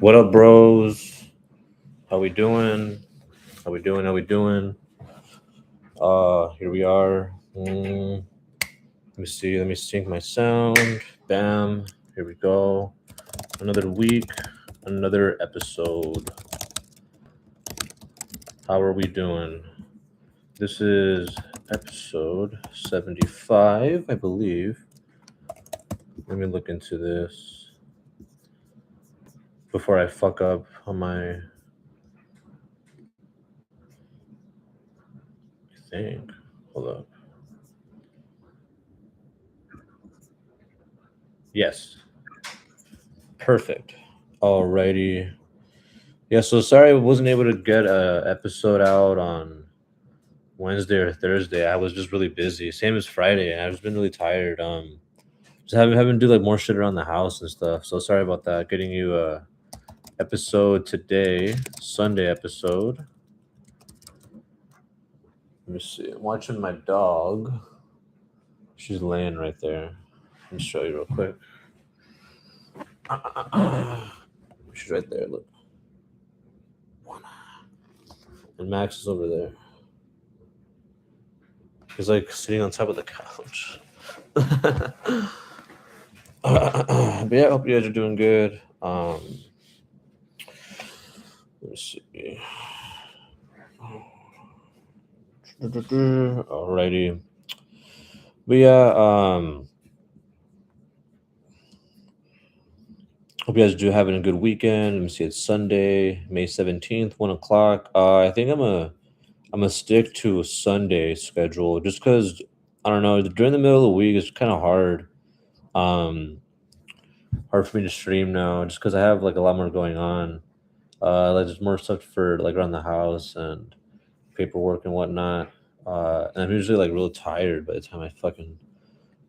What up, bros? How we doing? How we doing? How we doing? Here we are. Let me see. Let me sync my sound. Bam. Here we go. Another week, another episode. How are we doing? This is episode 75, I believe. Let me look into this before I fuck up on my thing. Hold up. Yes. Perfect. Alrighty. Yeah, so sorry I wasn't able to get a episode out on Wednesday or Thursday. I was just really busy. Same as Friday. I've just been really tired. Just having to do like more shit around the house and stuff. So sorry about that. Getting you a episode today, Sunday episode. Let me see. I'm watching my dog. She's laying right there. Let me show you real quick. She's right there. Look. And Max is over there. He's like sitting on top of the couch. But yeah, I hope you guys are doing good. Let me see. Alrighty. But yeah, hope you guys do having a good weekend. Let me see, it's Sunday, May 17th, 1 o'clock. I think I'm gonna stick to a Sunday schedule just because I don't know, during the middle of the week it's kind of hard. Um hard for me to stream now just because I have like a lot more going on. Like there's more stuff for like around the house and paperwork and whatnot. And I'm usually like really tired by the time I fucking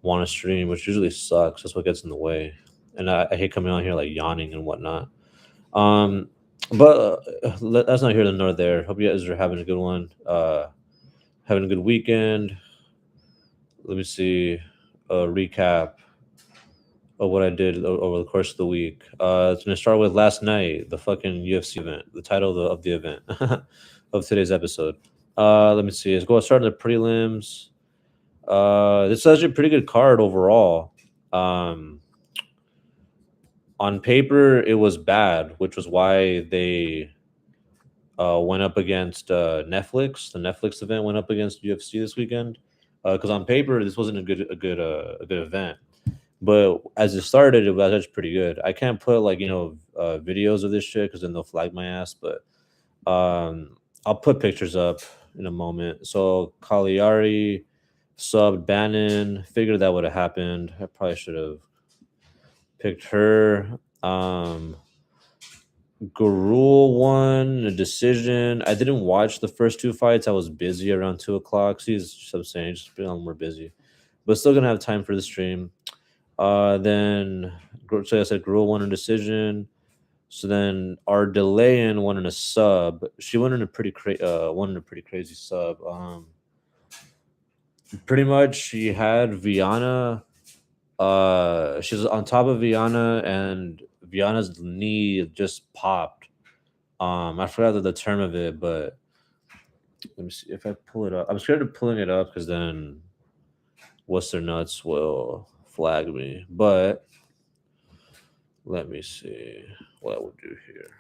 want to stream, which usually sucks. That's what gets in the way. And I hate coming on here like yawning and whatnot. Um, but that's not here nor there. Hope you guys are having a good one. Having a good weekend. Let me see a recap of what I did over the course of the week. It's gonna start with last night, the fucking UFC event, the title of the event of today's episode. Let me see. Let's go start the prelims. This is actually a pretty good card overall. Um, on paper, it was bad, which was why they went up against Netflix. The Netflix event went up against UFC this weekend. Because on paper, this wasn't a good event. But as it started, it was actually pretty good. I can't put like videos of this shit because then they'll flag my ass. But I'll put pictures up in a moment. So Cagliari subbed Bannon. Figured that would have happened. I probably should have picked her. Garul won a decision. I didn't watch the first two fights. I was busy around 2 o'clock. She's just saying, just been more busy, but still gonna have time for the stream. Then so I said Garul won a decision. So then our Delayan won in a sub. She won in a pretty crazy sub. Pretty much she had Viana. She's on top of Viana, and Viana's knee just popped. I forgot the term of it, but let me see if I pull it up. I'm scared of pulling it up because then What's Their Nuts will flag me. But let me see what I would do here.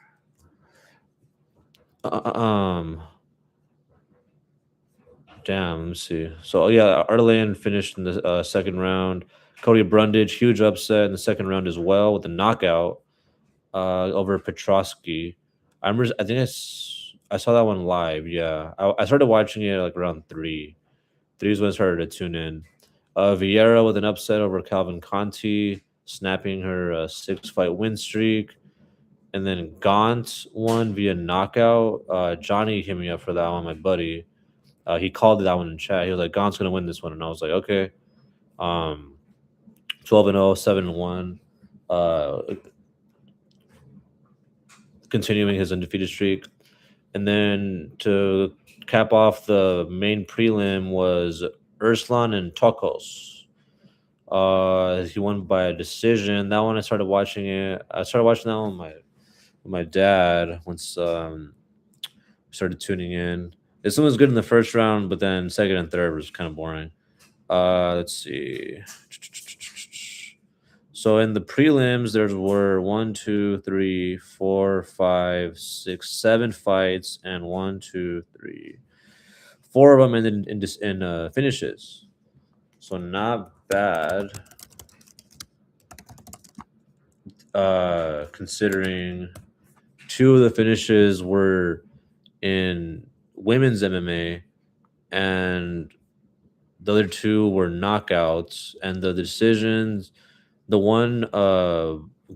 Damn, let me see. So yeah, Ardelan finished in the second round. Cody Brundage, huge upset in the second round as well with a knockout over Petrosky. I think I saw that one live. Yeah, I started watching it like around three. Three is when I started to tune in. Vieira with an upset over Calvin Conti, snapping her 6-fight win streak. And then Gaunt won via knockout. Johnny hit me up for that one, my buddy. He called that one in chat. He was like, Gaunt's going to win this one. And I was like, okay. 12-0, 7-1. Continuing his undefeated streak. And then to cap off the main prelim was Urslan and Tokos. He won by a decision. That one I started watching it. I started watching that one with with my dad once started tuning in. This one was good in the first round, but then second and third was kind of boring. Let's see. So in the prelims, there were one, two, three, four, five, six, seven fights, and one, two, three, four of them in finishes. So not bad, considering two of the finishes were in women's MMA, and the other two were knockouts. And the decisions, the one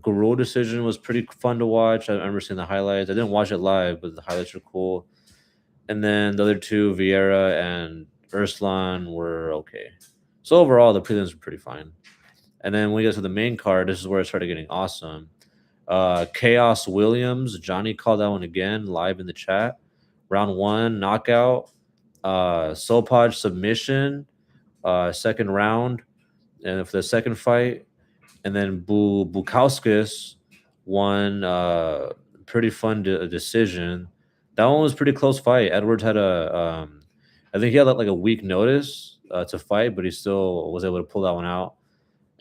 Guru decision was pretty fun to watch. I remember seeing the highlights. I didn't watch it live, but the highlights were cool. And then the other two, Vieira and Urslan, were okay. So overall, the prelims were pretty fine. And then when we get to the main card, this is where it started getting awesome. Chaos Williams, Johnny called that one again live in the chat. Round one, knockout. Sopaj submission, second round. And for the second fight, and then Bukowskis won pretty fun decision. That one was pretty close fight. Edwards had I think he had like a week notice to fight, but he still was able to pull that one out.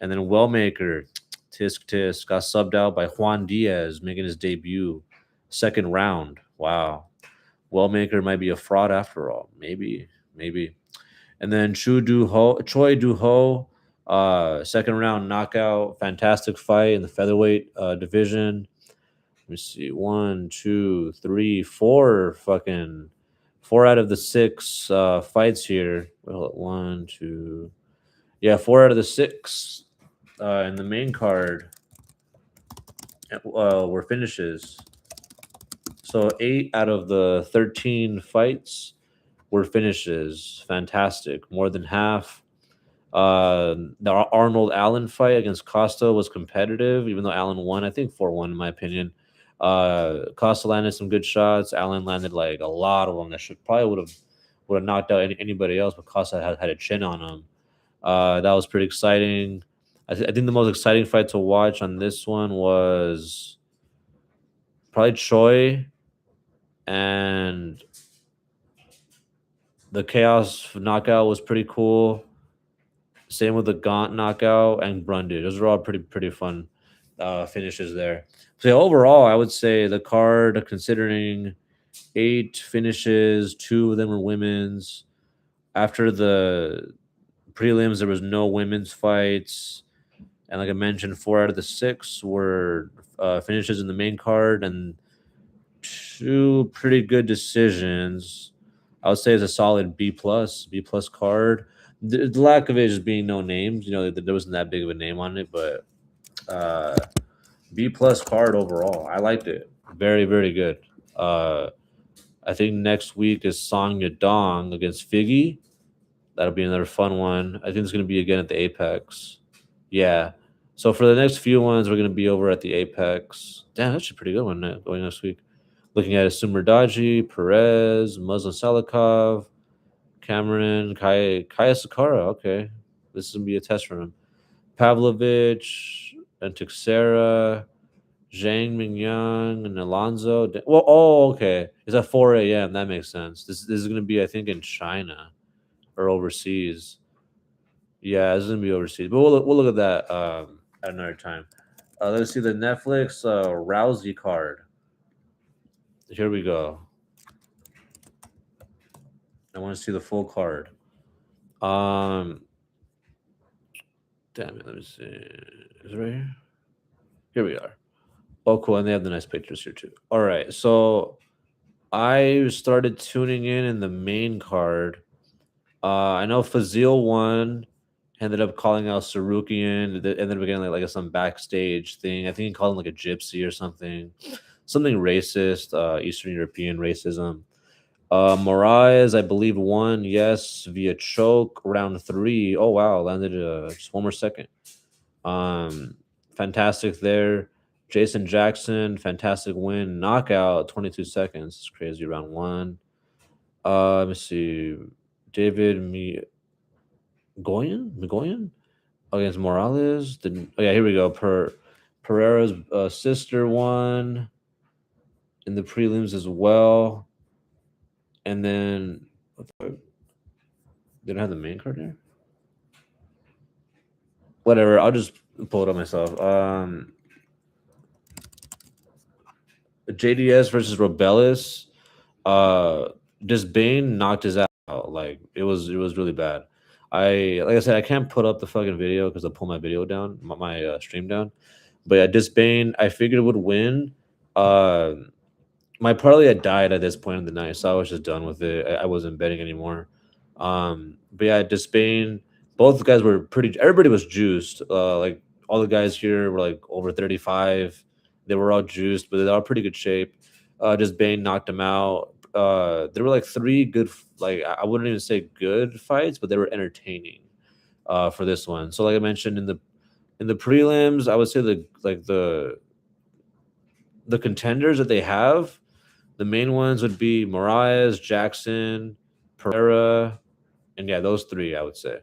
And then Wellmaker, tisk tisk, got subbed out by Juan Diaz, making his debut, second round. Wow, Wellmaker might be a fraud after all. Maybe. And then Choi Do Ho, second round knockout, fantastic fight in the featherweight division. Let me see, one, two, three, four out of the six fights here. Well, one, two, yeah, four out of the six in the main card were finishes. So 8 out of the 13 fights were finishes. Fantastic, more than half. The Arnold Allen fight against Costa was competitive, even though Allen won. I think 4-1 in my opinion. Costa landed some good shots. Allen landed like a lot of them that should probably would have knocked out anybody else, but Costa had a chin on him. That was pretty exciting. I think the most exciting fight to watch on this one was probably Choi and the Chaos knockout was pretty cool. Same with the Gaunt knockout and Brundage. Those are all pretty fun finishes there. So yeah, overall, I would say the card, considering 8 finishes, 2 of them were women's. After the prelims, there was no women's fights, and like I mentioned, 4 out of the 6 were finishes in the main card, and 2 pretty good decisions. I would say it's a solid B plus card. The lack of it just being no names, there wasn't that big of a name on it, but uh, B plus card overall. I liked it. Very, very good. Uh, I think next week is Song Yadong against Figgy. That'll be another fun one. I think it's going to be again at the Apex. Yeah. So for the next few ones, we're going to be over at the Apex. Damn, that's a pretty good one going next week. Looking at Sumer Daji, Perez, Muslim Salikov, Cameron, Kaya Sakara. Okay. This is going to be a test for him. Pavlovich and Teixeira, Zhang Mingyang and Alonso. Well, oh, okay. It's at 4 a.m. That makes sense. This is going to be, I think, in China or overseas. Yeah, it's going to be overseas. But we'll look at that at another time. Let's see the Netflix Rousey card. Here we go. I want to see the full card. Damn it. Let me see. Is it right here? Here we are. Oh, cool. And they have the nice pictures here, too. All right. So I started tuning in the main card. I know Fazil won, ended up calling out Sarukian, ended up getting like some backstage thing. I think he called him like a gypsy or something racist, Eastern European racism. Moraes, I believe, won, yes, via choke, round 3. Oh wow, landed just one more second. Fantastic there. Jason Jackson, fantastic win, knockout, 22 seconds. It's crazy, round 1. Let me see. David Migoyan against Morales. Oh yeah, here we go. Pereira's sister won. in the prelims as well. And then what the fuck? Did I have the main card there? Whatever. I'll just pull it up myself. JDS versus Robellis. Uh, Bane knocked his ass out. Like it was really bad. Like I said, I can't put up the fucking video because I pull my video down, my stream down. But yeah, Disbane, I figured would win. Uh, my parlay had died at this point in the night, so I was just done with it. I wasn't betting anymore. But yeah, Despain, both guys were pretty. Everybody was juiced. Like all the guys here were like over 35. They were all juiced, but they're all pretty good shape. Despain knocked them out. There were like three good, like I wouldn't even say good fights, but they were entertaining. For this one, so like I mentioned in the prelims, I would say the contenders that they have, the main ones would be Moraes, Jackson, Pereira, and yeah, those three I would say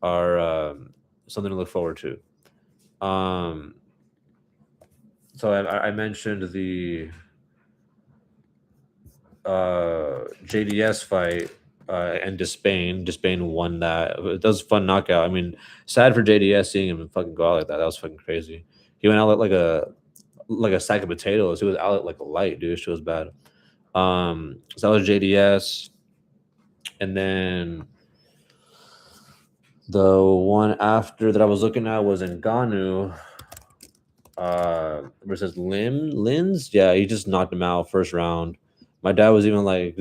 are something to look forward to. Um, so I mentioned the JDS fight and Despain. Despain won that. That was a fun knockout. I mean, sad for JDS seeing him fucking go out like that. That was fucking crazy. He went out like a sack of potatoes. He was out like a light, dude. She was bad. So that was JDS, and then the one after that I was looking at was Ngannou versus Lins. Yeah, he just knocked him out first round. My dad was even like,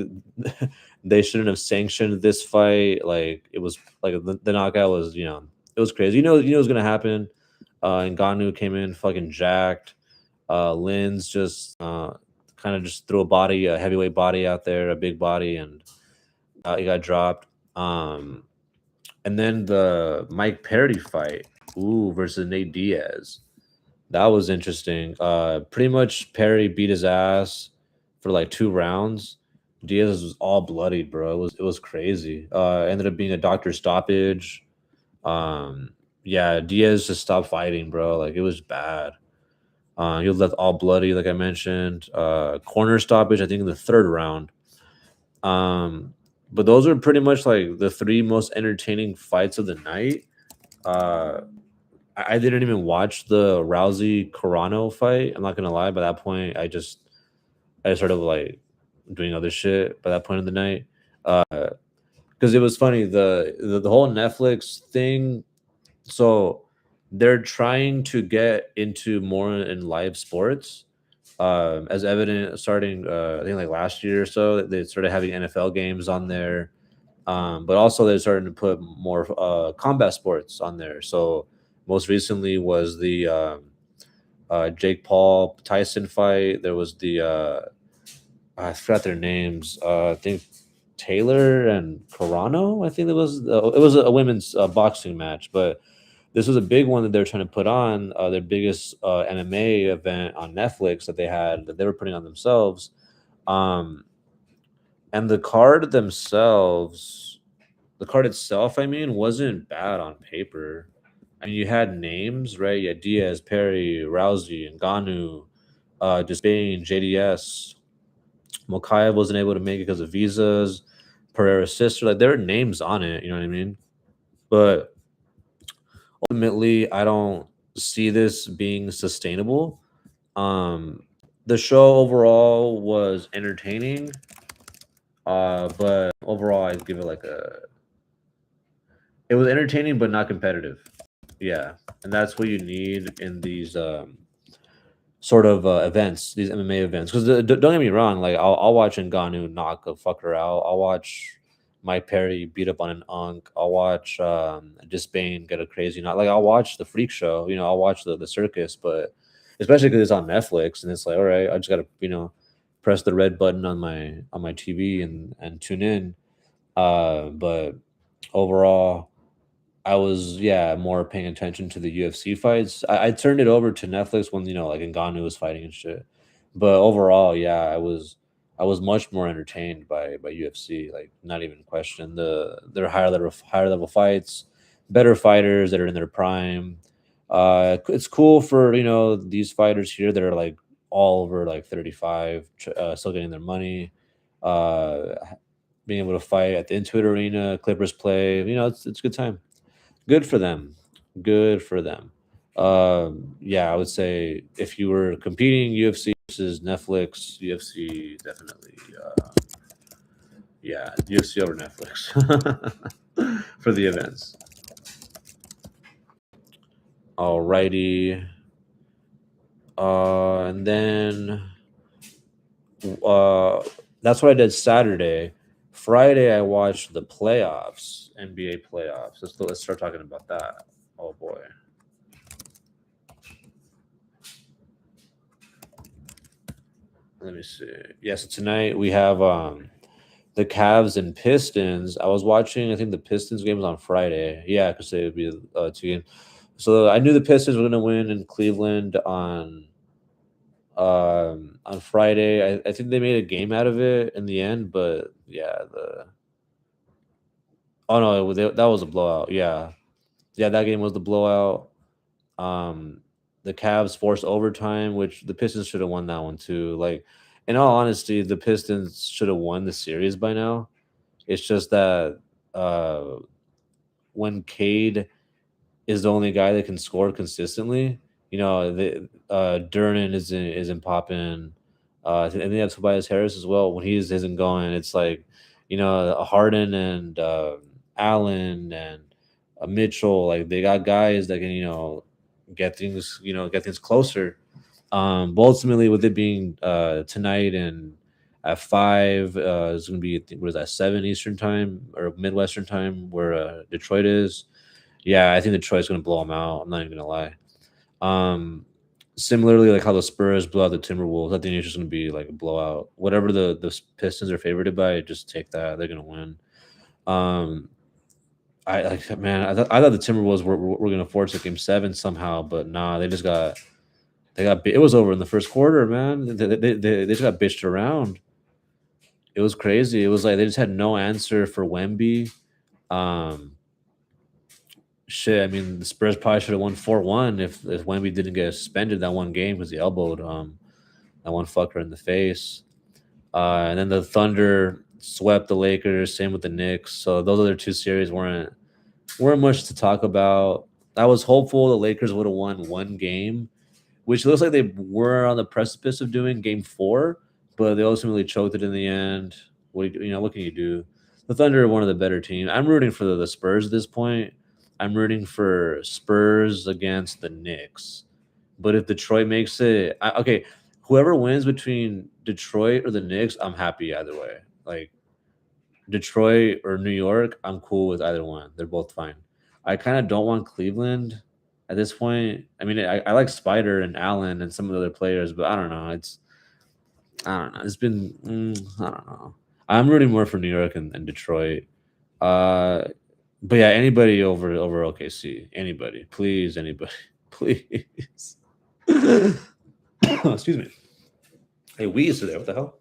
they shouldn't have sanctioned this fight. Like it was like the knockout was, it was crazy. You know what's gonna happen. Ngannou came in fucking jacked. Lins just kind of just threw a heavyweight body out there, a big body, and he got dropped. And then the Mike Perry fight, versus Nate Diaz. That was interesting. Pretty much Perry beat his ass for like 2 rounds. Diaz was all bloodied, bro. It was crazy. Ended up being a doctor stoppage. Um, yeah, Diaz just stopped fighting, bro. Like it was bad. He was left all bloody, like I mentioned. Corner stoppage, I think, in the third round. Um, but those are pretty much like the three most entertaining fights of the night. Uh, I didn't even watch the Rousey Carano fight. I'm not gonna lie. By that point, I started like doing other shit. By that point in the night, because it was funny the whole Netflix thing. So they're trying to get into more in live sports, as evident starting I think like last year or so. They started having NFL games on there, but also they're starting to put more combat sports on there. So most recently was the Jake Paul Tyson fight. There was the I forgot their names. I think Taylor and Carano. I think it was a women's boxing match, but this was a big one that they're trying to put on their biggest MMA event on Netflix that they had that they were putting on themselves. Um, and the card itself, I mean, wasn't bad on paper. I mean, you had names, right? You had Diaz, Perry, Rousey, Ngannou, Despain, JDS. Mokaev wasn't able to make it because of visas. Pereira's sister, like there were names on it. You know what I mean? But ultimately, I don't see this being sustainable. Um, the show overall was entertaining, but overall, I'd give it like a. It was entertaining, but not competitive. Yeah, and that's what you need in these sort of events, these MMA events. Because don't get me wrong, like I'll watch Ngannou knock a fucker out. I'll watch Mike Perry beat up on an unk. I'll watch Disbane get a crazy knock. Like I'll watch the freak show. I'll watch the circus, but especially because it's on Netflix and it's like, all right, I just gotta press the red button on my TV and tune in. But overall, I was, yeah, more paying attention to the UFC fights. I turned it over to Netflix when like Ngannou was fighting and shit. But overall, yeah, I was much more entertained by UFC. Like not even question their higher level fights, better fighters that are in their prime. It's cool for these fighters here that are like all over like 35, still getting their money, uh, being able to fight at the Intuit Arena, Clippers play. It's a good time. Good for them. Good for them. Yeah, I would say if you were competing UFC versus Netflix, UFC definitely. Yeah, UFC over Netflix for the events. Alrighty. And then uh, that's what I did Saturday. Friday, I watched the playoffs, NBA playoffs. Let's start talking about that. Oh boy. Let me see. Yeah, so tonight we have the Cavs and Pistons. I was watching. I think the Pistons game was on Friday. Yeah, because it would be two games. So I knew the Pistons were going to win in Cleveland on Friday. I think they made a game out of it in the end, but yeah, the oh no, that was a blowout. Yeah, yeah, that game was the blowout. Um, the Cavs forced overtime, which the Pistons should have won that one too. Like, in all honesty, the Pistons should have won the series by now. It's just that uh, when Cade is the only guy that can score consistently. The Durnin isn't popping. And they have Tobias Harris as well. When he isn't going, it's like, Harden and Allen and Mitchell. Like they got guys that can get things closer. But ultimately, with it being tonight and at 5, it's going to be, I think, what is that, 7 Eastern time or Midwestern time where Detroit is. Yeah, I think Detroit's going to blow them out. I'm not even going to lie. Um, Similarly, like how the Spurs blew out the Timberwolves, I think it's just going to be like a blowout. Whatever the Pistons are favored by, just take that. They're going to win. Um, I like man. I thought the Timberwolves were going to force a game 7 somehow, but nah, it was over in the first quarter, man. They just got bitched around. It was crazy. It was like they just had no answer for Wemby. Um, Shit, I mean, the Spurs probably should have won 4-1 if Wemby didn't get suspended that one game because he elbowed that one fucker in the face. And then the Thunder swept the Lakers. Same with the Knicks. So those other two series weren't much to talk about. I was hopeful the Lakers would have won one game, which looks like they were on the precipice of doing game 4, but they ultimately choked it in the end. What can you do? The Thunder are one of the better teams. I'm rooting for the Spurs at this point. I'm rooting for Spurs against the Knicks. But if Detroit makes it, okay, whoever wins between Detroit or the Knicks, I'm happy either way. Like Detroit or New York, I'm cool with either one. They're both fine. I kind of don't want Cleveland at this point. I mean, I like Spider and Allen and some of the other players, but I don't know. I don't know. It's been I don't know. I'm rooting more for New York and Detroit. Uh, but yeah, anybody over OKC, anybody, please, anybody, please. Excuse me. Hey, Weez there. What the hell?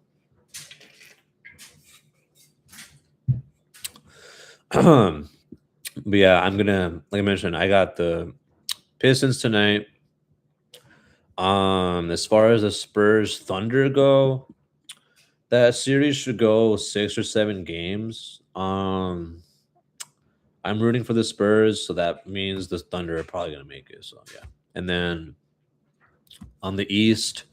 But yeah, I'm gonna, like I mentioned, I got the Pistons tonight. As far as the Spurs Thunder go, that series should go 6 or 7 games. I'm rooting for the Spurs, so that means the Thunder are probably gonna make it. So yeah, and then on the East,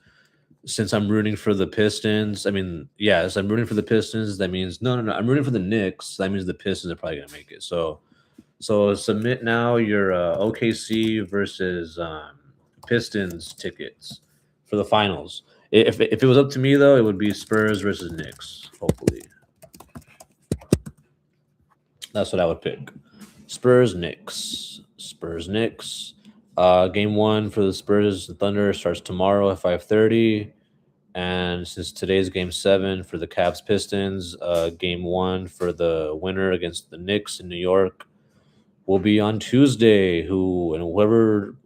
since I'm rooting for the Pistons, I mean, yes, I'm rooting for the Pistons. That means no. I'm rooting for the Knicks. That means the Pistons are probably gonna make it. So submit now your OKC versus Pistons tickets for the finals. If it was up to me though, it would be Spurs versus Knicks. Hopefully, that's what I would pick. Spurs Knicks. Spurs Knicks. Game 1 for the Spurs and Thunder starts tomorrow at 5:30. And since today's game 7 for the Cavs Pistons, game 1 for the winner against the Knicks in New York will be on Tuesday. Whoever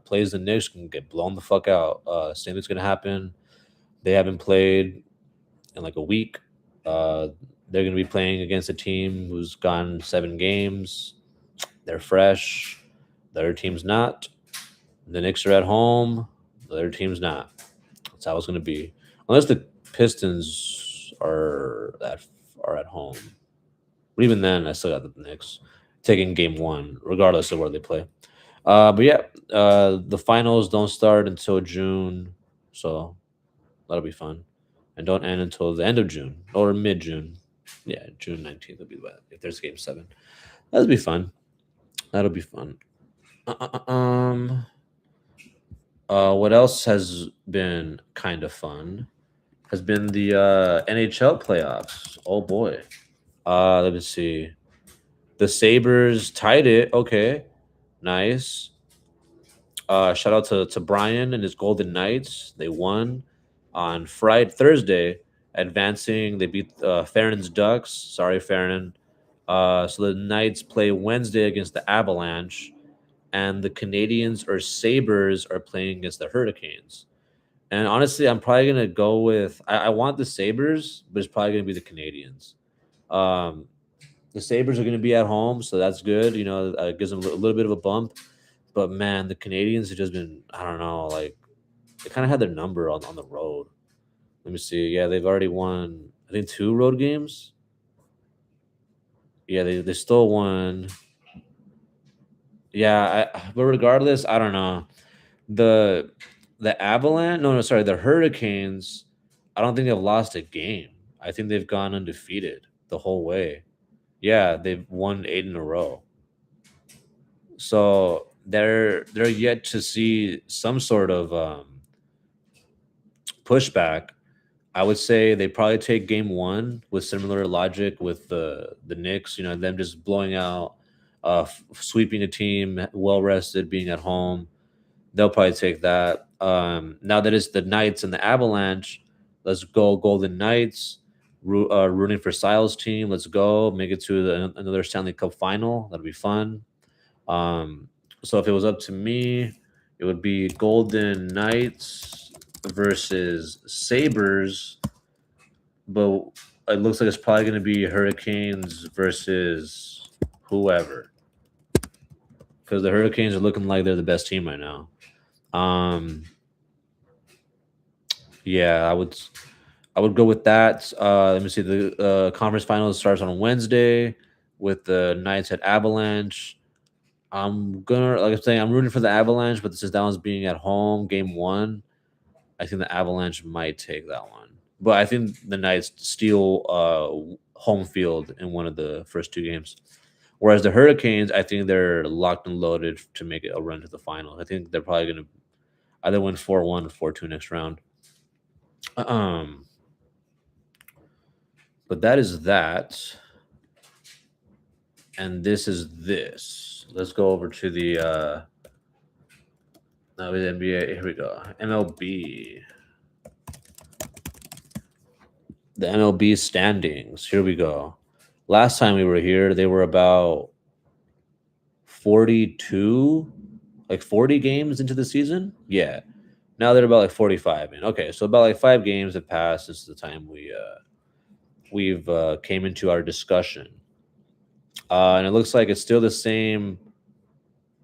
plays the Knicks can get blown the fuck out. Same thing's gonna happen. They haven't played in like a week. Uh, they're gonna be playing against a team who's gone 7 games. They're fresh. The other team's not. The Knicks are at home. The other team's not. That's how it's gonna be, unless the Pistons are at home. But even then, I still got the Knicks taking game one, regardless of where they play. But yeah, the finals don't start until June, so that'll be fun, and don't end until the end of June or mid June. Yeah, June 19th will be if there's game seven. That'll be fun. That'll be fun. Uh, uh, uh, um, what else has been kind of fun? Has been the NHL playoffs. Oh boy. Let me see. The Sabres tied it. Okay, nice. Shout out to Brian and his Golden Knights. They won on Thursday, advancing. They beat Farron's Ducks. Sorry, Farron. So the Knights play Wednesday against the Avalanche, and the Canadians or Sabres are playing against the Hurricanes. And honestly, I'm probably gonna go with I want the Sabres, but it's probably gonna be the Canadians. Um, the Sabres are gonna be at home, so that's good. It gives them a little bit of a bump. But man, the Canadians have just been, I don't know, like they kind of had their number on the road. Let me see. Yeah, they've already won, I think, 2 road games. Yeah, they still won. Yeah, but regardless, I don't know. The the Avalanche, no, no, sorry, the Hurricanes, I don't think they've lost a game. I think they've gone undefeated the whole way. Yeah, they've won 8 in a row. So they're yet to see some sort of pushback. I would say they probably take game one with similar logic with the Knicks. Them just blowing out, sweeping a team, well rested, being at home. They'll probably take that. Now that it's the Knights and the Avalanche, let's go Golden Knights. Rooting for Silas' team. Let's go make it to another Stanley Cup final. That'll be fun. Um, so if it was up to me, it would be Golden Knights versus Sabres, but it looks like it's probably going to be Hurricanes versus whoever, because the Hurricanes are looking like they're the best team right now. Um, yeah, I would go with that. Let me see. The conference finals starts on Wednesday with the Knights at Avalanche. I'm gonna, like I'm saying, I'm rooting for the Avalanche, but since that one's being at home, game one, I think the Avalanche might take that one. But I think the Knights steal home field in one of the first 2 games. Whereas the Hurricanes, I think they're locked and loaded to make it a run to the final. I think they're probably gonna either win 4-1 or 4-2 next round. Um, but that is that, and this is this. Let's go over to the now with NBA. Here we go. MLB. The MLB standings. Here we go. Last time we were here, they were about 42, like 40 games into the season. Yeah. Now they're about like 45 in. Okay, so about like 5 games have passed since the time we've came into our discussion. And it looks like it's still the same.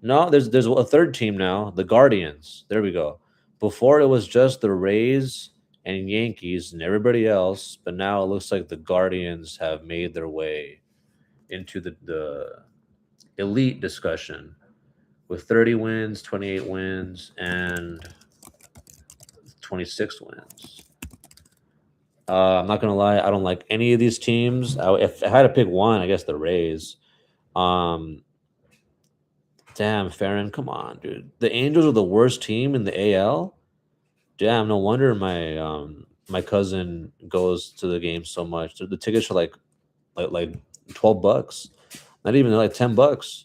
No, there's a third team now, the Guardians. There we go. Before it was just the Rays and Yankees and everybody else, but now it looks like the Guardians have made their way into the elite discussion with 30 wins, 28 wins, and 26 wins. I'm not gonna lie, I don't like any of these teams. If I had to pick one, I guess the Rays. Um, Damn, Farron, come on, dude. The Angels are the worst team in the AL. Damn, no wonder my cousin goes to the game so much. The tickets are like $12. Not even, they're like $10.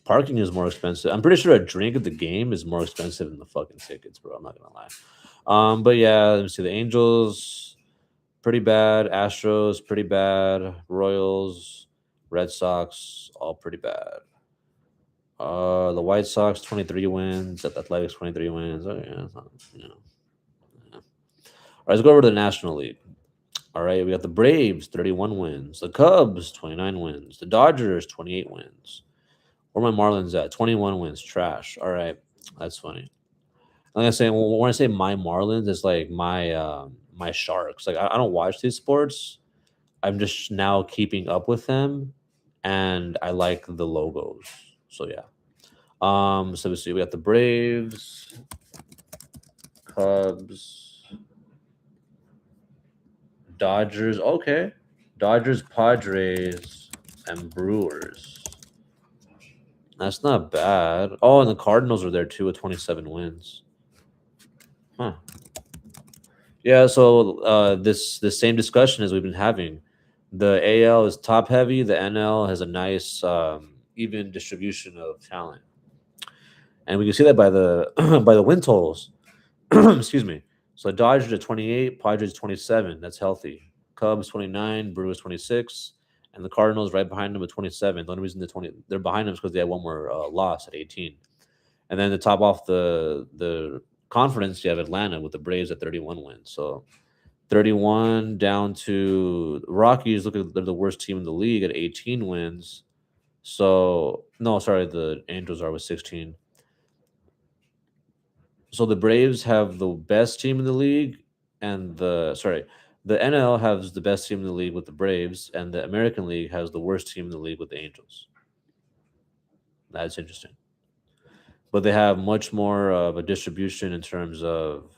Parking is more expensive. I'm pretty sure a drink at the game is more expensive than the fucking tickets, bro. I'm not gonna lie. But yeah, let me see. The Angels, pretty bad. Astros, pretty bad. Royals, Red Sox, all pretty bad. The White Sox 23 wins. The Athletics 23 wins. Oh yeah, it's not, you know. Yeah. All right, let's go over to the National League. All right, we got the Braves 31 wins. The Cubs 29 wins. The Dodgers 28 wins. Where my Marlins at? 21 wins. Trash. All right, that's funny. Like I say, when I say my Marlins, it's like my Sharks. Like I don't watch these sports. I'm just now keeping up with them, and I like the logos. So yeah. So we see we got the Braves, Cubs, Dodgers. Okay, Dodgers, Padres, and Brewers. That's not bad. Oh, and the Cardinals are there too with 27 wins. Huh. Yeah. So this same discussion as we've been having. The AL is top heavy. The NL has a nice even distribution of talent, and we can see that by the by the win totals. Excuse me. So Dodgers at 28, Padres 27. That's healthy. Cubs 29, Brewers 26, and the Cardinals right behind them with 27. The only reason they're behind them is because they had one more loss at 18. And then to top off the conference, you have Atlanta with the Braves at 31 wins. So 31 down to Rockies. Look at they're the worst team in the league at 18 wins. So no, sorry, the Angels are with 16. So the Braves have the best team in the league, and the NL has the best team in the league with the Braves, and the American League has the worst team in the league with the Angels. That's interesting, but they have much more of a distribution in terms of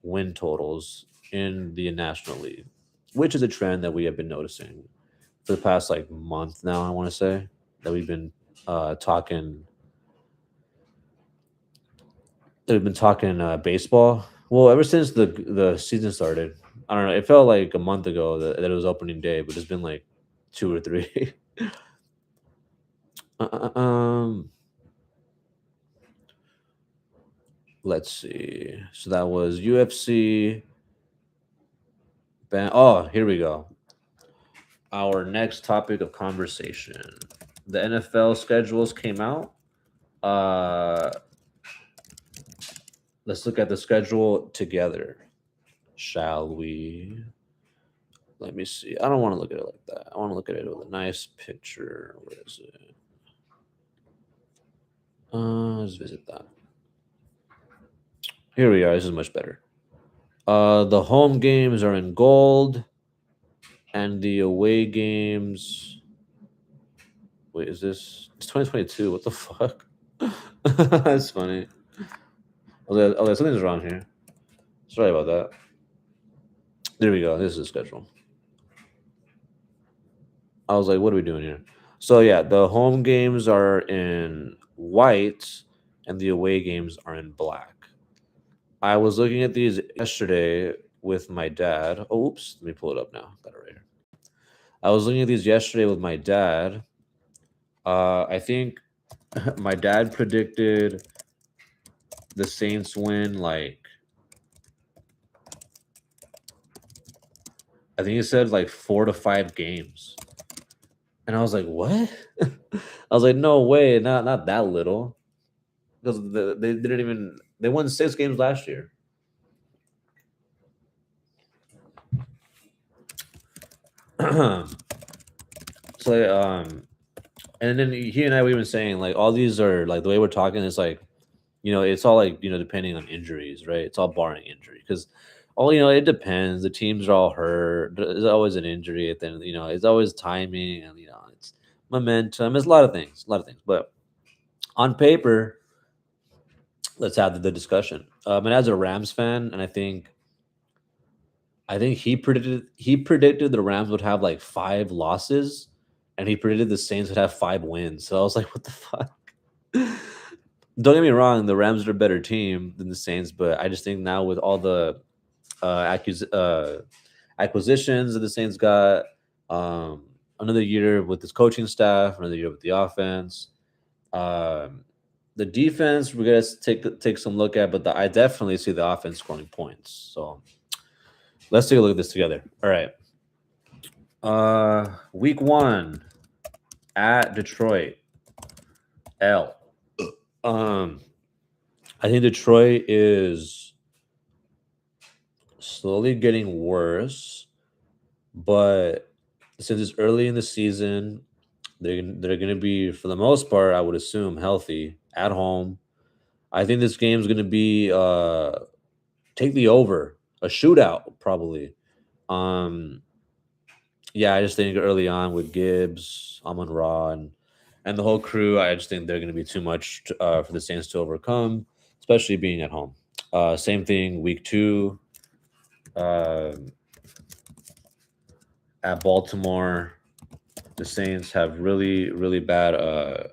win totals in the National League, which is a trend that we have been noticing for the past like month now. I want to say that talking we've been talking baseball. Well, ever since the season started, I don't know. It felt like a month ago that it was opening day, but it's been like 2 or 3. Uh, uh, uh, um, let's see. So that was UFC. Oh, here we go. Our next topic of conversation. The NFL schedules came out. Uh, let's look at the schedule together, shall we? Let me see. I don't want to look at it like that. I want to look at it with a nice picture. Where is it? Let's visit that. Here we are. This is much better. The home games are in gold, and the away games. Wait, is this? It's 2022. What the fuck? That's funny. Something's wrong here. Sorry about that. There we go. This is the schedule. I was like, what are we doing here? So yeah, the home games are in white, and the away games are in black. I was looking at these yesterday with my dad. Oh, oops. Let me pull it up now. Got it right here. I was looking at these yesterday with my dad. I think my dad predicted the Saints win like I think he said like 4 to 5 games, and I was like, "What?" I was like, "No way, not that little," because they didn't even they won 6 games last year. So and then he and I were even saying like all these are like the way we're talking is like it's all like depending on injuries, right? It's all barring injury because all it depends. The teams are all hurt. There's always an injury at the end. It's always timing and it's momentum. It's a lot of things, a lot of things. But on paper, let's have the discussion. And as a Rams fan, and I think he predicted the Rams would have like 5 losses, and he predicted the Saints would have 5 wins. So I was like, what the fuck? Don't get me wrong, the Rams are a better team than the Saints, but I just think now with all the acquisitions that the Saints got, um, another year with this coaching staff, another year with the offense, um, the defense we're gonna take some look at, but I definitely see the offense scoring points. So let's take a look at this together. All right. Week 1 at Detroit. L. Um, I think Detroit is slowly getting worse, but since it's early in the season, they're going to be for the most part, I would assume, healthy at home. I think this game's gonna be take the over, a shootout probably. Um, yeah, I just think early on with Gibbs, Amon Ra, and the whole crew, I just think they're gonna be too much for the Saints to overcome, especially being at home. Same thing, week two uh, at Baltimore. The Saints have really, really bad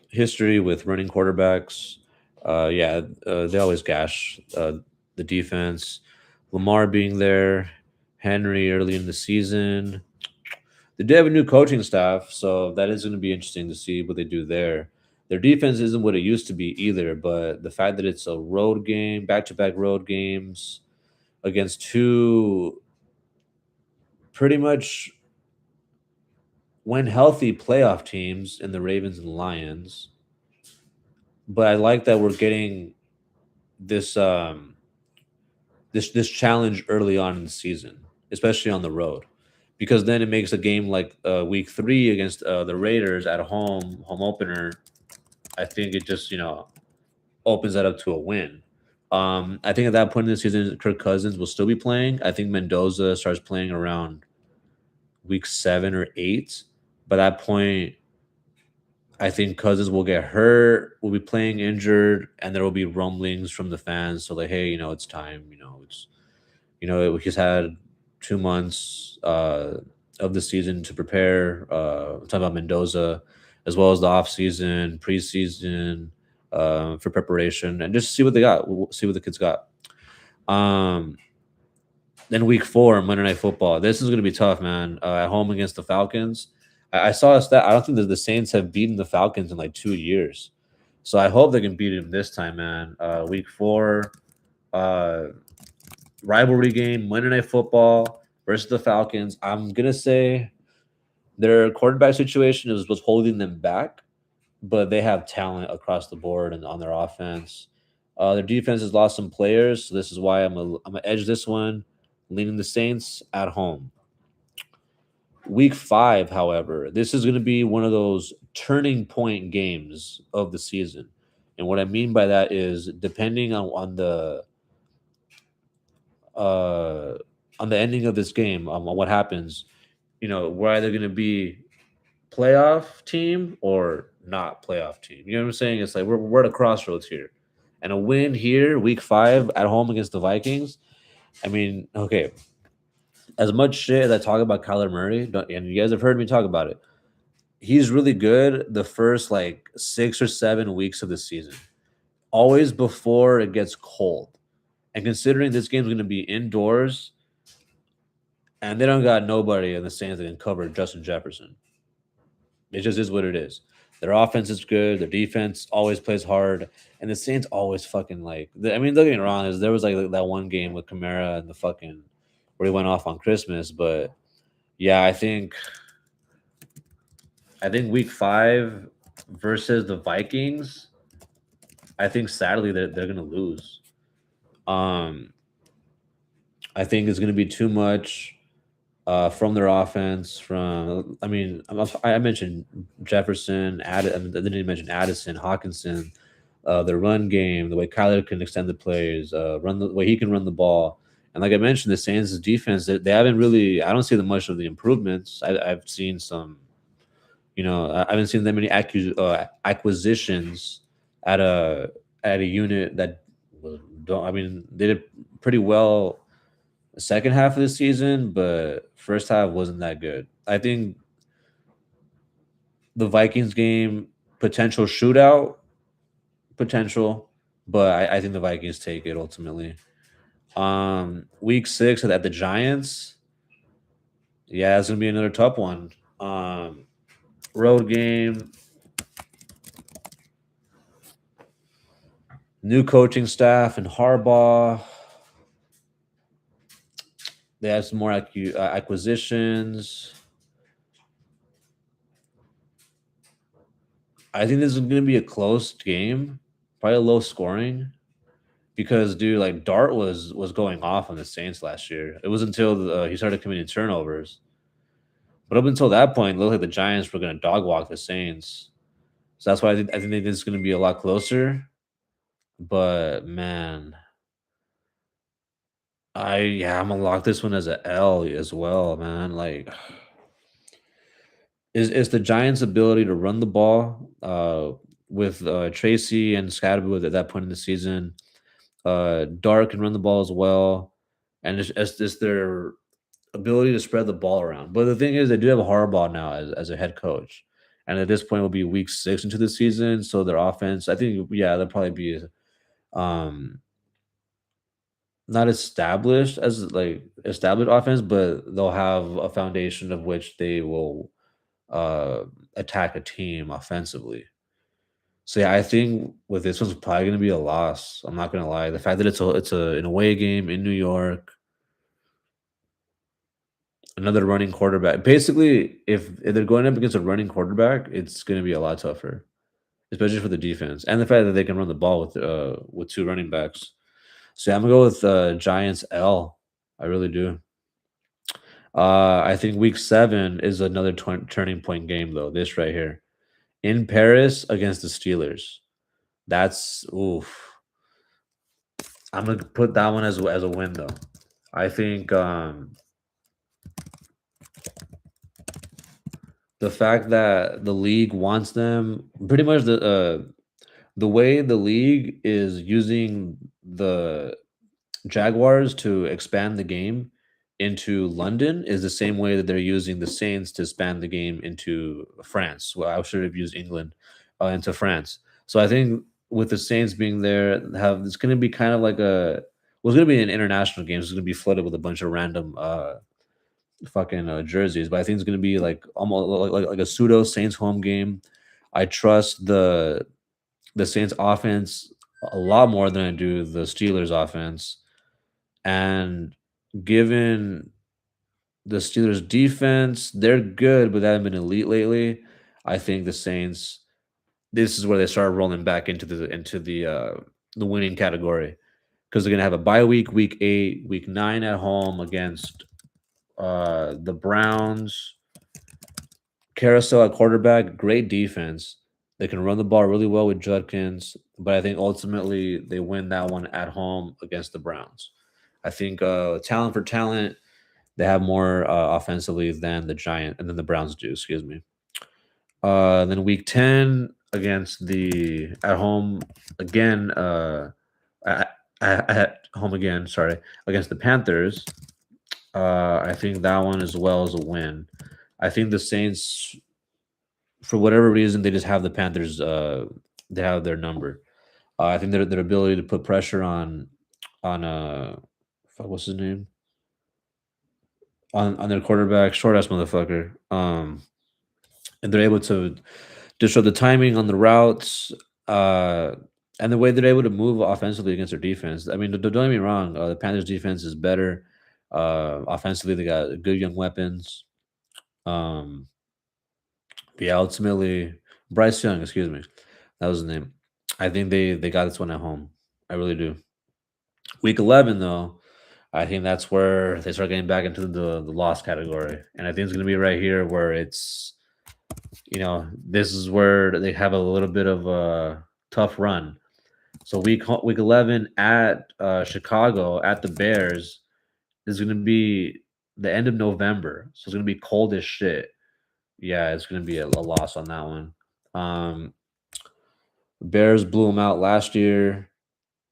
history with running quarterbacks. Yeah, they always gash the defense. Lamar being there, Henry early in the season. They do have a new coaching staff, so that is going to be interesting to see what they do there. Their defense isn't what it used to be either, but the fact that it's a road game, back to back road games against two pretty much when healthy playoff teams in the Ravens and Lions. But I like that we're getting this this challenge early on in the season, especially on the road, because then it makes a game like week three against the Raiders at home opener. I think it just opens that up to a win. I think at that point in the season, Kirk Cousins will still be playing. I think Mendoza starts playing around week 7 or 8. By that point, I think Cousins will get hurt, will be playing injured, and there will be rumblings from the fans. So like, hey, it's time. He's had 2 months of the season to prepare. I'm talking about Mendoza, as well as the off season, preseason, for preparation, and just see what they got. We'll see what the kids got. Um, then week four, Monday Night Football. This is going to be tough, man. At home against the Falcons. I saw a stat. I don't think that the Saints have beaten the Falcons in like 2 years. So I hope they can beat them this time, man. Week four, uh, rivalry game, Monday Night Football versus the Falcons. I'm gonna say their quarterback situation was holding them back, but they have talent across the board and on their offense. Their defense has lost some players, so this is why I'm gonna edge this one, leaning the Saints at home. Week five, however, this is going to be one of those turning point games of the season, and what I mean by that is depending uh, on the ending of this game, on what happens, we're either going to be playoff team or not playoff team. You know what I'm saying? It's like we're at a crossroads here, and a win here, week five at home against the Vikings. I mean, okay, as much shit as I talk about Kyler Murray, and you guys have heard me talk about it, he's really good the first like 6 or 7 weeks of the season, always before it gets cold. And considering this game's going to be indoors and they don't got nobody in the Saints that can cover Justin Jefferson, it just is what it is. Their offense is good. Their defense always plays hard, and the Saints always fucking like. I mean, don't get me wrong. Is there was like that one game with Kamara and the fucking where he went off on Christmas, but yeah, I think week five versus the Vikings, I think sadly they're gonna lose. Um, I think it's gonna be too much from their offense. I mean, I mentioned Jefferson, I didn't even mention Addison, Hawkinson, their run game, the way Kyler can extend the plays, run the way he can run the ball. And like I mentioned, the Saints' defense, they haven't really. I don't see the much of the improvements. I've seen some. I haven't seen that many acquisitions at a unit that don't. I mean, they did pretty well the second half of the season, but first half wasn't that good. I think the Vikings game potential shootout potential, but I think the Vikings take it ultimately. Week six at the Giants. Yeah, it's gonna be another tough one. Road game, new coaching staff and Harbaugh. They have some more acquisitions. I think this is going to be a close game, probably low scoring, because dude, like Dart was going off on the Saints last year. It was until he started committing turnovers, but up until that point, it looked like the Giants were going to dog walk the Saints. So that's why I think this is going to be a lot closer. But man, I'm gonna lock this one as a L as well, man. Like, is the Giants' ability to run the ball with Tracy and Scadaboo at that point in the season. Dark can run the ball as well, and it's their ability to spread the ball around. But the thing is, they do have a Harbaugh now as a head coach, and at this point, will be week 6 into the season. So their offense, I think, yeah, they'll probably be um, not established as like established offense, but they'll have a foundation of which they will uh, attack a team offensively. So yeah, I think with this one's probably going to be a loss. I'm not going to lie. The fact that it's an away game in New York, another running quarterback. Basically, if they're going up against a running quarterback, it's going to be a lot tougher, especially for the defense and the fact that they can run the ball with two running backs. So yeah, I'm gonna go with Giants L. I really do. I think Week 7 is another turning point game though. This right here in Paris against the Steelers. That's oof. I'm gonna put that one as a win though. I think the fact that the league wants them pretty much the way the league is using the Jaguars to expand the game into London is the same way that they're using the Saints to expand the game into France. Well, I should have used England into France. So I think with the Saints being there, have it's going to be kind of like a well, it's going to be an international game. So it's going to be flooded with a bunch of random fucking jerseys, but I think it's going to be like almost like a pseudo Saints home game. I trust the Saints offense a lot more than I do the Steelers offense. And given the Steelers defense, they're good, but they haven't been elite lately. I think the Saints, this is where they start rolling back into the winning category because they're gonna have a bye week, week 8, week 9 at home against the Browns. Carousel at quarterback, great defense. They can run the ball really well with Judkins, but I think ultimately they win that one at home against the Browns. I think talent for talent, they have more offensively than the Giant and then the Browns do. Excuse me. Then week 10 against the at home again. At home again. Sorry, against the Panthers. I think that one as well as a win. I think the Saints, for whatever reason, they just have the Panthers. They have their number. I think their ability to put pressure on fuck, what's his name, on their quarterback, short ass motherfucker. And they're able to disrupt the timing on the routes, uh, and the way they're able to move offensively against their defense. I mean, don't get me wrong. The Panthers' defense is better. Offensively, they got good young weapons. Um, but yeah, ultimately, Bryce Young, excuse me, that was his name. I think they got this one at home. I really do. Week 11, though, I think that's where they start getting back into the loss category, and I think it's going to be right here where it's this is where they have a little bit of a tough run. So week 11 at Chicago at the Bears is going to be the end of November, so it's going to be cold as shit. Yeah, it's going to be a loss on that one. Um, Bears blew them out last year.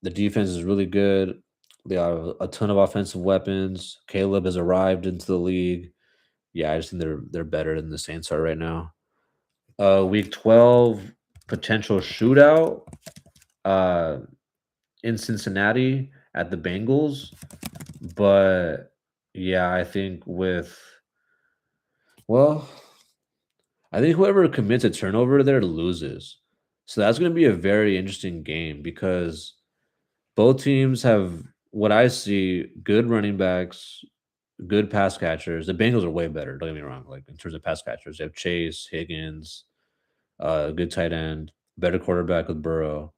The defense is really good. They have a ton of offensive weapons. Caleb has arrived into the league. Yeah, I just think they're better than the Saints are right now. Week 12 potential shootout uh in Cincinnati at the Bengals. But yeah, I think well, I think whoever commits a turnover there loses. So that's going to be a very interesting game because both teams have what I see good running backs, good pass catchers. The Bengals are way better, don't get me wrong, like in terms of pass catchers. They have Chase, Higgins, good tight end, better quarterback with Burrow.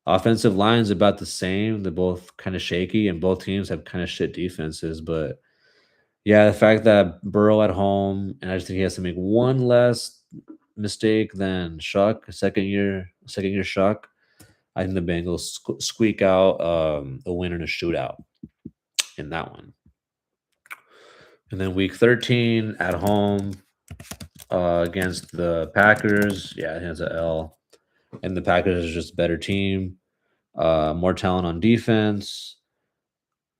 Offensive line's about the same. They're both kind of shaky, and both teams have kind of shit defenses. But yeah, the fact that Burrow at home, and I just think he has to make one less mistake than Shuck, second year Shuck. I think the Bengals squeak out a win in a shootout in that one. And then week 13 at home against the Packers. Yeah, I think it's an L. And the Packers is just a better team, more talent on defense,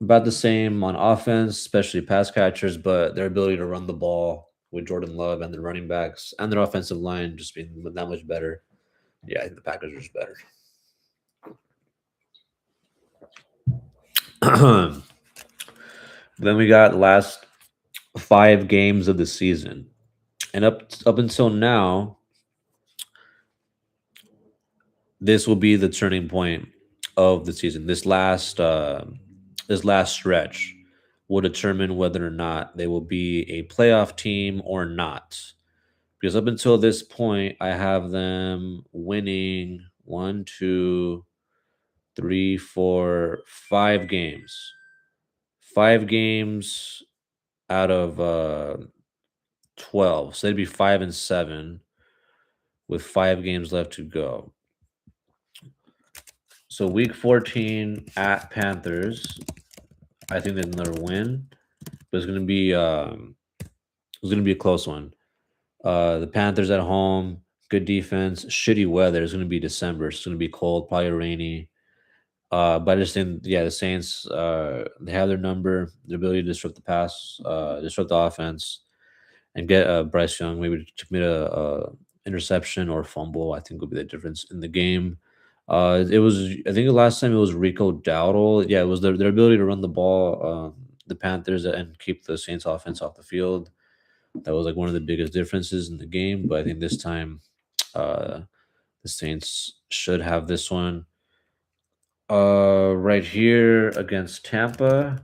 about the same on offense, especially pass catchers, but their ability to run the ball with Jordan Love and the running backs and their offensive line just being that much better. Yeah, I think the Packers are just better. Then we got last 5 games of the season, and up until now, this will be the turning point of the season. This last stretch will determine whether or not they will be a playoff team or not. Because up until this point, I have them winning 5 games. 5 games out of 12. So they'd be 5-7 with 5 games left to go. So week 14 at Panthers, I think that's another win, but it's gonna be a close one. The Panthers at home, good defense, shitty weather. It's gonna be December. It's gonna be cold, probably rainy. But I just think, yeah, the Saints, they have their number, their ability to disrupt the pass, disrupt the offense, and get Bryce Young maybe to commit a interception or fumble. I think would be the difference in the game. It was, I think the last time it was Rico Dowdle. Yeah, it was their ability to run the ball, the Panthers, and keep the Saints offense off the field. That was like one of the biggest differences in the game. But I think this time, uh, the Saints should have this one. Right here against Tampa,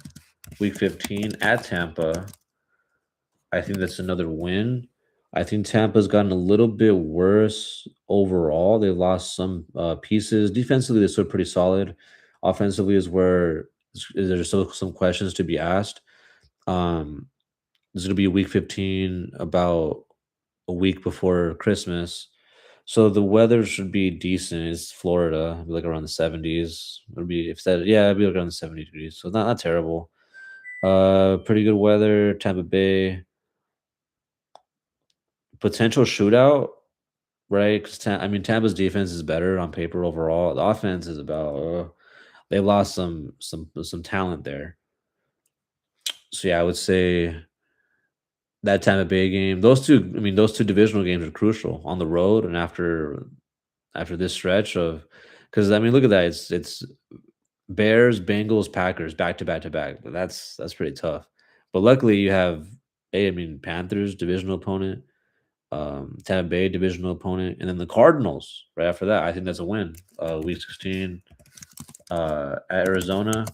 week 15 at Tampa. I think that's another win. I think Tampa's gotten a little bit worse overall. They lost some pieces. Defensively, they're still pretty solid. Offensively is where there's still some questions to be asked. Um, this is gonna be week 15, about a week before Christmas. So the weather should be decent. It's Florida, it'll be like around the 70s. It'll be if that yeah, it'll be like around the 70 degrees. So not terrible. Pretty good weather. Tampa Bay potential shootout, right? Because I mean Tampa's defense is better on paper overall. The offense is about they lost some talent there. So yeah, I would say that Tampa Bay game. Those two, I mean, those two divisional games are crucial on the road and after this stretch of because I mean, look at that. It's Bears, Bengals, Packers back to back to back. That's pretty tough. But luckily you have I mean Panthers divisional opponent, Tampa Bay divisional opponent, and then the Cardinals right after that. I think that's a win. Week 16 at Arizona.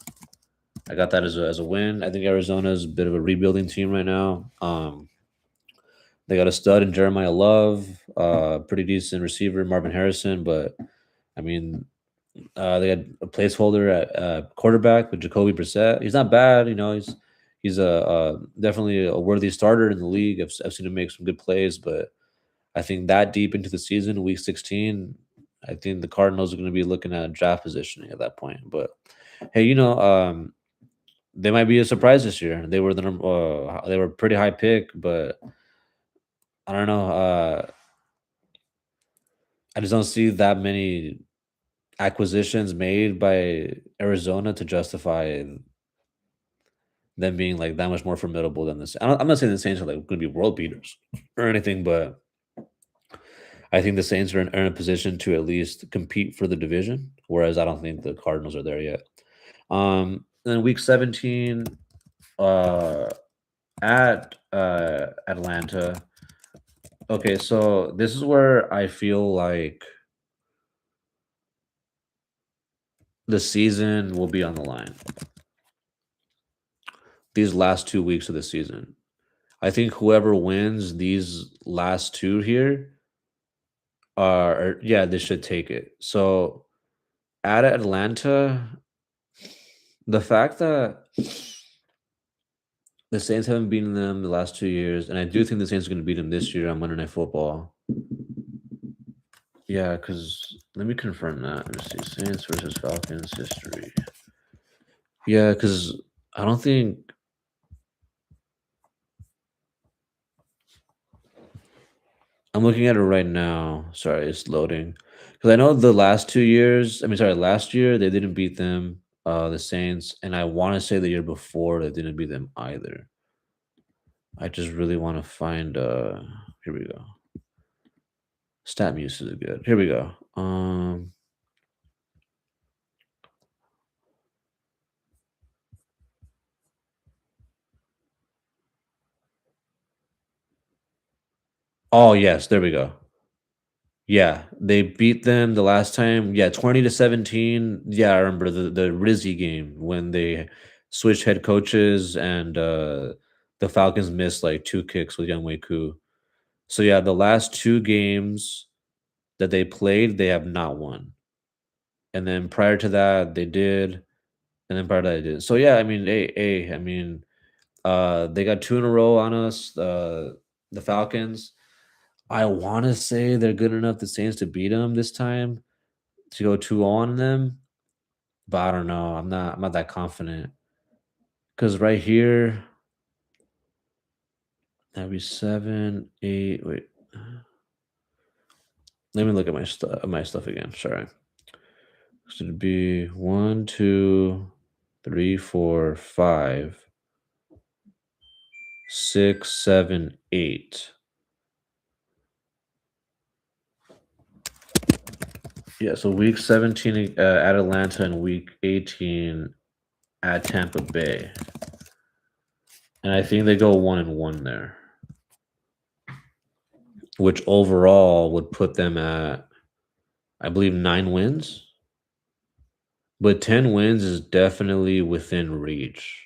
I got that as a win. I think Arizona is a bit of a rebuilding team right now. They got a stud in Jeremiah Love, pretty decent receiver Marvin Harrison, but I mean they had a placeholder at quarterback with Jacoby Brissett. He's not bad, he's definitely a worthy starter in the league. I've seen him make some good plays, but I think that deep into the season, week 16, I think the Cardinals are going to be looking at draft positioning at that point. But hey, they might be a surprise this year. They were a pretty high pick, but I don't know. I just don't see that many acquisitions made by Arizona to justify them being like that much more formidable than this. I'm not saying the Saints are like going to be world beaters or anything, but I think the Saints are in a position to at least compete for the division, whereas I don't think the Cardinals are there yet. Then week 17 uh, at Atlanta. Okay, so this is where I feel like the season will be on the line. These last 2 weeks of the season. I think whoever wins these last two here yeah, they should take it. So at Atlanta, the fact that the Saints haven't beaten them the last 2 years, and I do think the Saints are going to beat them this year on Monday Night Football. Yeah, because let me confirm that. Let me see. Saints versus Falcons history. Yeah, because I don't think I'm looking at it right now. Sorry, it's loading. Because I know the last 2 years, I mean, sorry, last year they didn't beat them, the Saints, and I want to say the year before they didn't beat them either. I just really want to find. Here we go. Stat Muse is good. Here we go. Oh yes, there we go. Yeah, they beat them the last time. Yeah, 20-17. Yeah, I remember the Rizzy game when they switched head coaches and the Falcons missed like two kicks with Young Wei Koo. So yeah, the last two games that they played, they have not won. And then prior to that, they did, and then prior to that, they did. So yeah, I mean, I mean, they got two in a row on us. The Falcons. I want to say they're good enough, the Saints, to beat them this time, to go 2 on them, but I don't know. I'm not that confident because right here, that'd be 7, 8. Wait, let me look at my stuff again. Sorry. So it'd be 1, 2, 3, 4, 5, 6, 7, 8. Yeah, so week 17 at Atlanta and week 18 at Tampa Bay. And I think they go 1-1 there, which overall would put them at, I believe, 9 wins. But 10 wins is definitely within reach.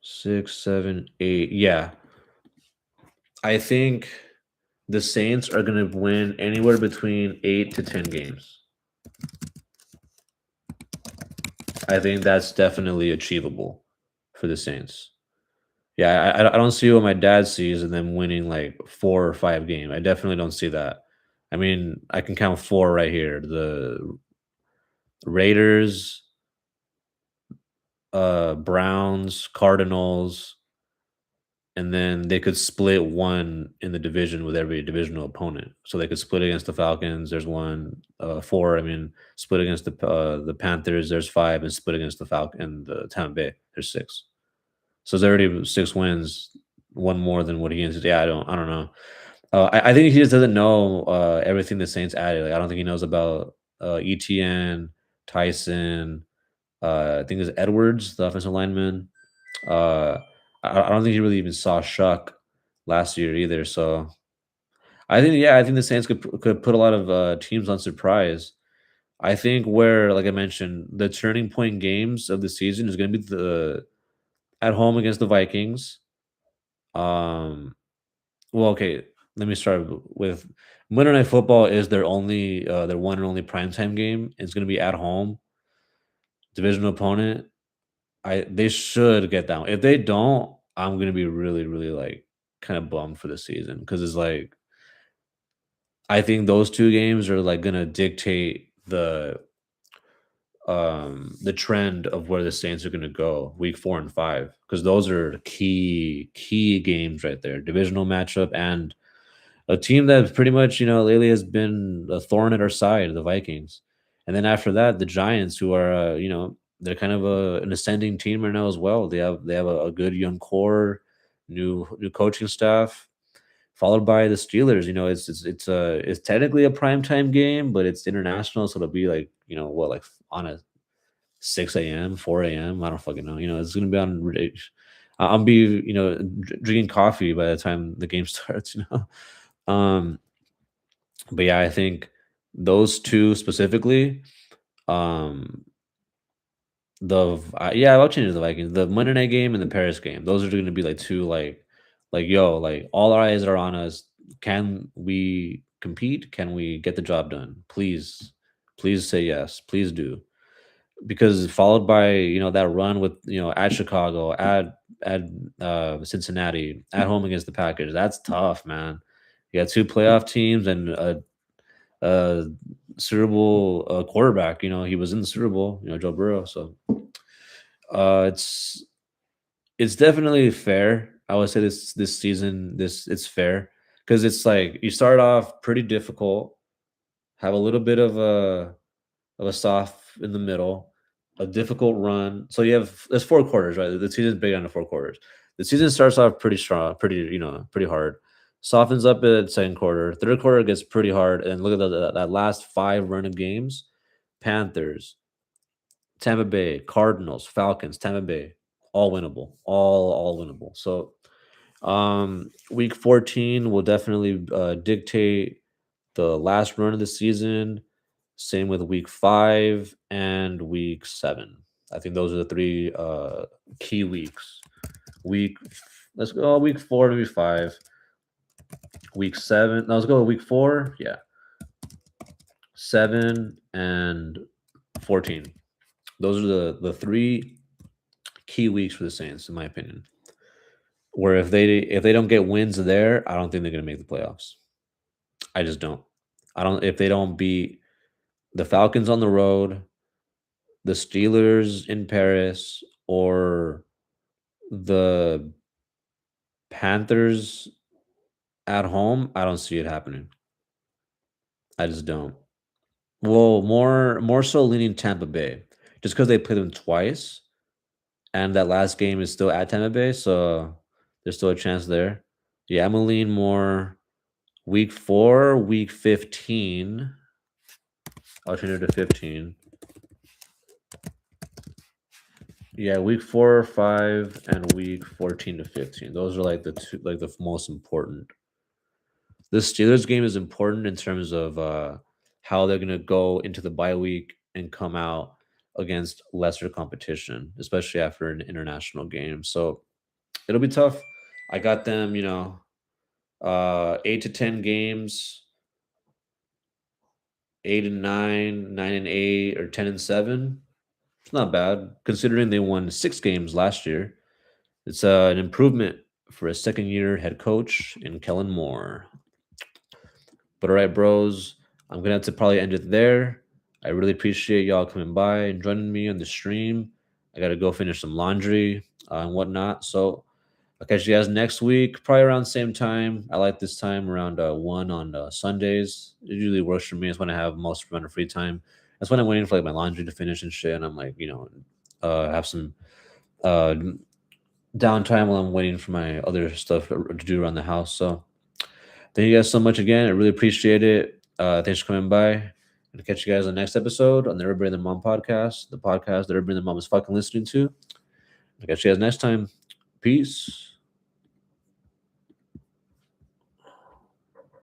6, 7, 8. Yeah. I think the Saints are going to win anywhere between 8 to 10 games. I think that's definitely achievable for the Saints. Yeah, I don't see what my dad sees and them winning like 4 or 5 games. I definitely don't see that. I mean, I can count four right here. The Raiders, Browns, Cardinals, and then they could split one in the division with every divisional opponent. So they could split against the Falcons. There's one, four. I mean, split against the Panthers. There's five, and split against the Falcon and the Tampa Bay. There's six. So there's already 6 wins, one more than what he is. Yeah, I don't know. I think he just doesn't know everything the Saints added. Like I don't think he knows about ETN, Tyson. I think it's Edwards, the offensive lineman. Uh, I don't think he really even saw Shuck last year either. So I think the Saints could put a lot of teams on surprise. I think where, like I mentioned, the turning point games of the season is going to be the at home against the Vikings. Um, well, okay, let me start with Monday Night Football is their one and only primetime game. It's going to be at home, divisional opponent. I They should get that one. If they don't, I'm gonna be really, really like kind of bummed for the season because it's like I think those two games are like gonna dictate the trend of where the Saints are gonna go week 4 and 5 because those are key games right there, divisional matchup and a team that pretty much lately has been a thorn at our side, the Vikings, and then after that the Giants, who are they're kind of an ascending team right now as well. They have a good young core, new coaching staff, followed by the Steelers. It's technically a primetime game, but it's international, so it'll be like what, like on a 6 a.m., 4 a.m. I don't fucking know. It's gonna be on. I'll be drinking coffee by the time the game starts. But yeah, I think those two specifically, um, yeah, I'll change it to the Vikings. The Monday night game and the Paris game. Those are going to be like two like yo, like all our eyes are on us. Can we compete? Can we get the job done? Please, please say yes. Please do. Because followed by that run with at Chicago, at Cincinnati, at home against the Packers. That's tough, man. You got two playoff teams and a Super Bowl quarterback. You know, he was in the Super Bowl. You know, Joe Burrow. So uh, it's it's definitely fair. I would say this season, this it's fair because it's like you start off pretty difficult, have a little bit of a soft in the middle, a difficult run. So you have there's 4 quarters, right? The season's big on the 4 quarters. The season starts off pretty strong, pretty pretty hard. Softens up at second quarter. Third quarter gets pretty hard, and look at that last 5 run of games: Panthers, Tampa Bay, Cardinals, Falcons, Tampa Bay, all winnable, all winnable. So week 14 will definitely dictate the last run of the season. Same with week 5 and week 7. I think those are the 3 key weeks. Week let's go week 4, maybe 5. Week 7. No, let's go week 4. Yeah. 7 and 14. Those are the 3 key weeks for the Saints, in my opinion. Where if they don't get wins there, I don't think they're gonna make the playoffs. I just don't. I don't if they don't beat the Falcons on the road, the Steelers in Paris, or the Panthers at home, I don't see it happening. I just don't. Well, more so leaning Tampa Bay, just because they played them twice, and that last game is still at Tampa Bay, so there's still a chance there. Yeah, I'm gonna lean more week 4, week 15. I'll change it to 15. Yeah, week 4 or 5 and week 14 to 15. Those are like the two, like the most important. The Steelers game is important in terms of how they're gonna go into the bye week and come out against lesser competition, especially after an international game. So it'll be tough. I got them, 8 to 10 games, 8 and 9, 9 and 8, or 10 and 7. It's not bad considering they won 6 games last year. It's an improvement for a second-year head coach in Kellen Moore. But all right, bros, I'm gonna have to probably end it there. I really appreciate y'all coming by and joining me on the stream. I gotta go finish some laundry and whatnot. So I'll catch you guys next week, probably around the same time. I like this time around 1 on Sundays. It usually works for me. It's when I have most amount of free time. That's when I'm waiting for like my laundry to finish and shit. And I'm like, have some uh, downtime while I'm waiting for my other stuff to do around the house. So thank you guys so much again. I really appreciate it. Thanks for coming by. And catch you guys on the next episode on the Everybody and the Mom podcast, the podcast that everybody and the mom is fucking listening to. I'll catch you guys next time. Peace.